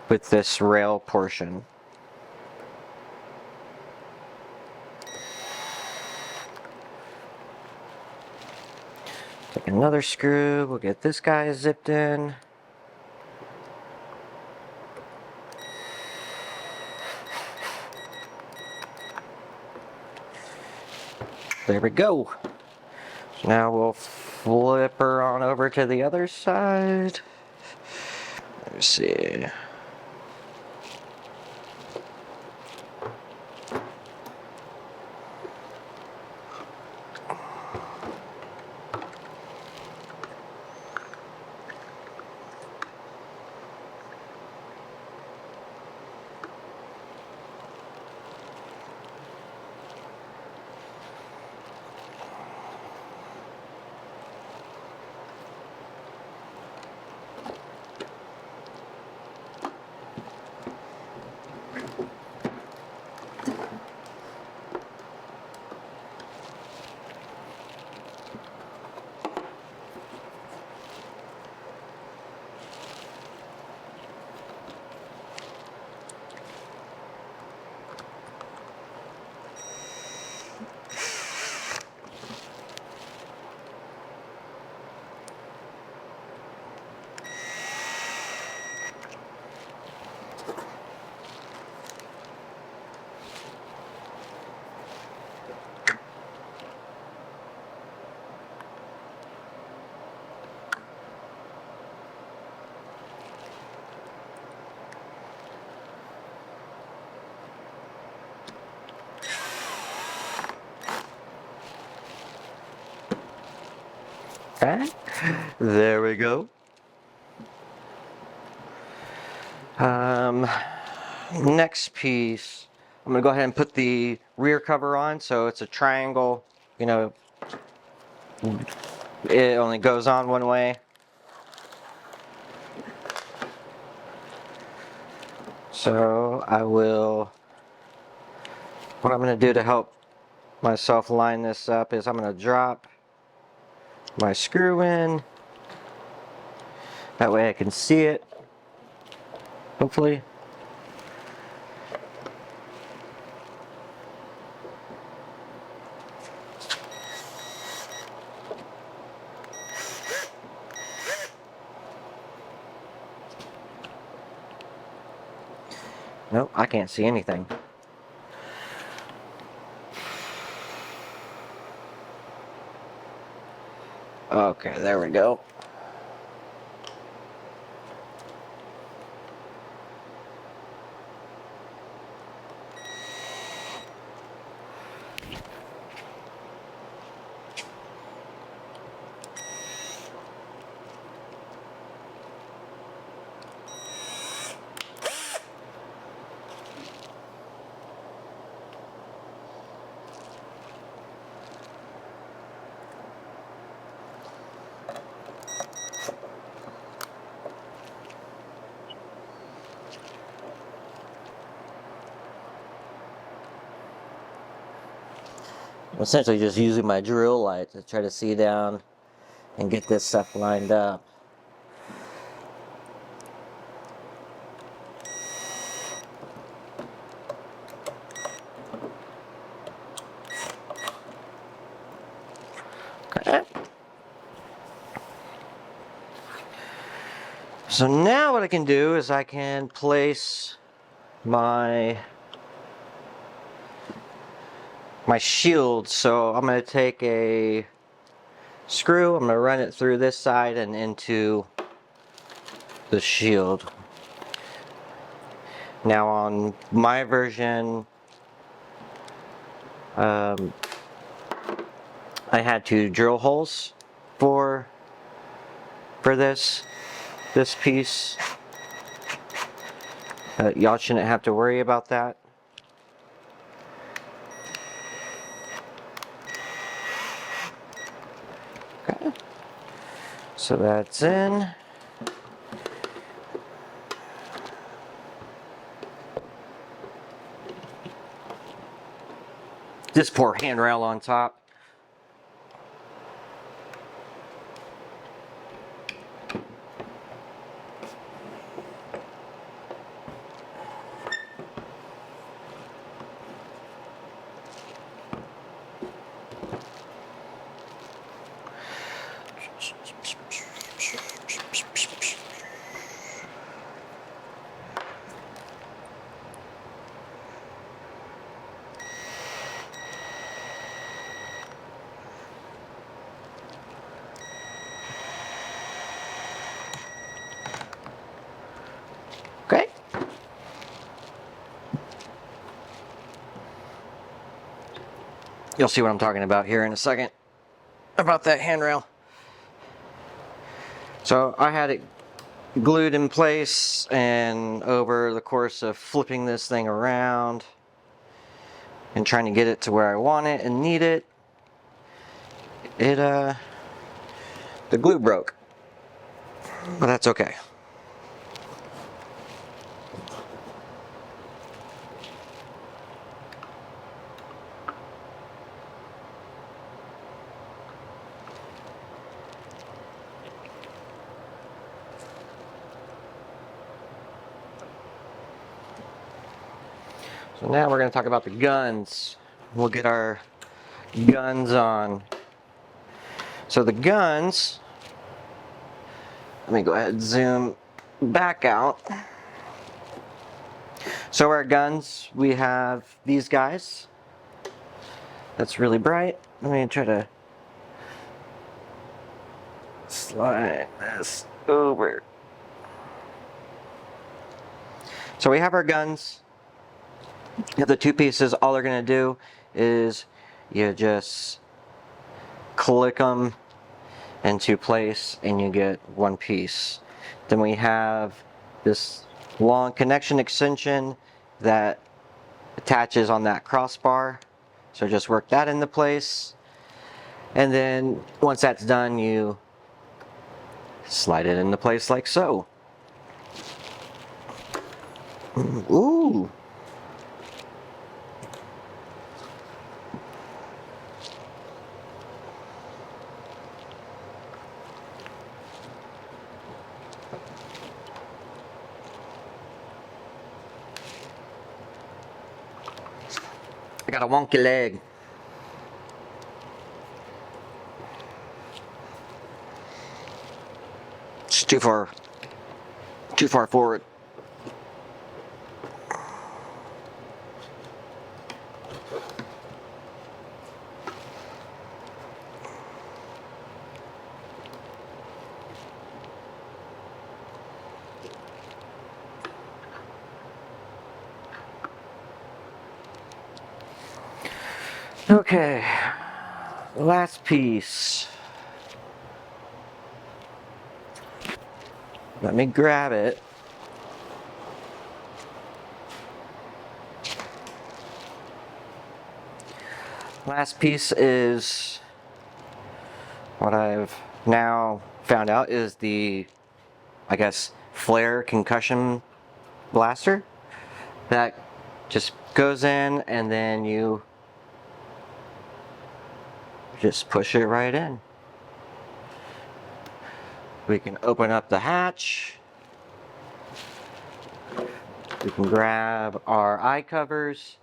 with this rail portion. Take another screw, we'll get this guy zipped in. There we go. So now we'll flip her on over to the other side. Let's see. Okay, there we go. Next piece, I'm going to go ahead and put the rear cover on. So it's a triangle, you know, it only goes on one way. So what I'm going to do to help myself line this up is I'm going to drop my screw in. That way I can see it, hopefully. Nope, I can't see anything. Okay, there we go. I'm essentially just using my drill light to try to see down and get this stuff lined up. Okay. So now what I can do is I can place my shield. So I'm going to take a screw, I'm going to run it through this side and into the shield. Now on my version, I had 2 drill holes for this piece. Y'all shouldn't have to worry about that. Okay, so that's in. This poor handrail on top. Okay. You'll see what I'm talking about here in a second about that handrail. So I had it glued in place, and over the course of flipping this thing around and trying to get it to where I want it and need it, the glue broke. But that's okay. So now we're going to talk about the guns. We'll get our guns on. So the guns, let me go ahead and zoom back out. So our guns, we have these guys. That's really bright. Let me try to slide this over. So we have our guns. You have the 2 pieces. All they're going to do is you just click them into place and you get 1 piece. Then we have this long connection extension that attaches on that crossbar. So just work that into place. And then once that's done, you slide it into place like so. Ooh. I got a wonky leg. It's too far forward. Okay, last piece. Let me grab it. Last piece is what I've now found out is the, I guess, flare concussion blaster that just goes in and then you just push it right in. We can open up the hatch. We can grab our eye covers,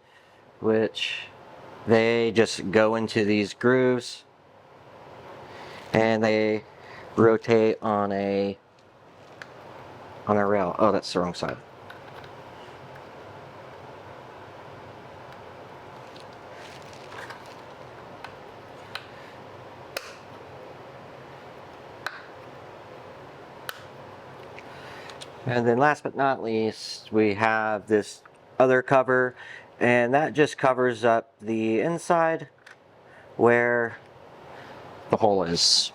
which they just go into these grooves and they rotate on a rail. Oh, that's the wrong side. And then last but not least, we have this other cover, and that just covers up the inside where the hole is.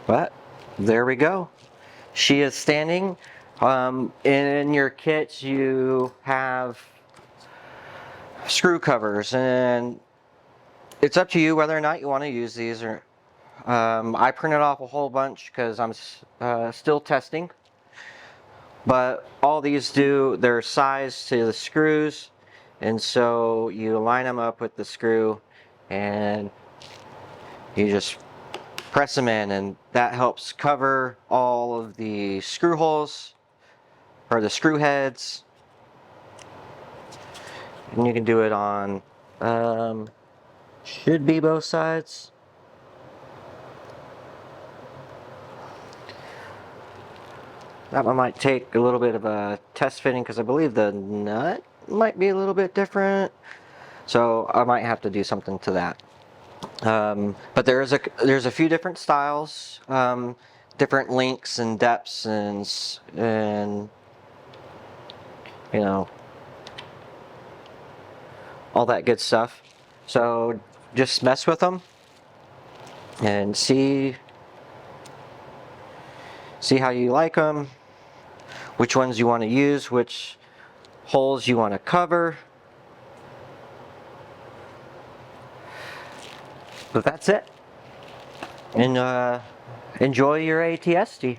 But there we go. She is standing. In your kit, you have screw covers, and it's up to you whether or not you want to use these. Or I printed off a whole bunch because I'm still testing. But all these do, they're sized to the screws, and so you line them up with the screw and you just press them in, and that helps cover all of the screw holes or the screw heads. And you can do it on should be both sides. That one might take a little bit of a test fitting because I believe the nut might be a little bit different, so I might have to do something to that. But there's a few different styles, different lengths and depths, and you know, all that good stuff. So just mess with them and see how you like them, which ones you want to use, which holes you want to cover. But that's it. And enjoy your ATST.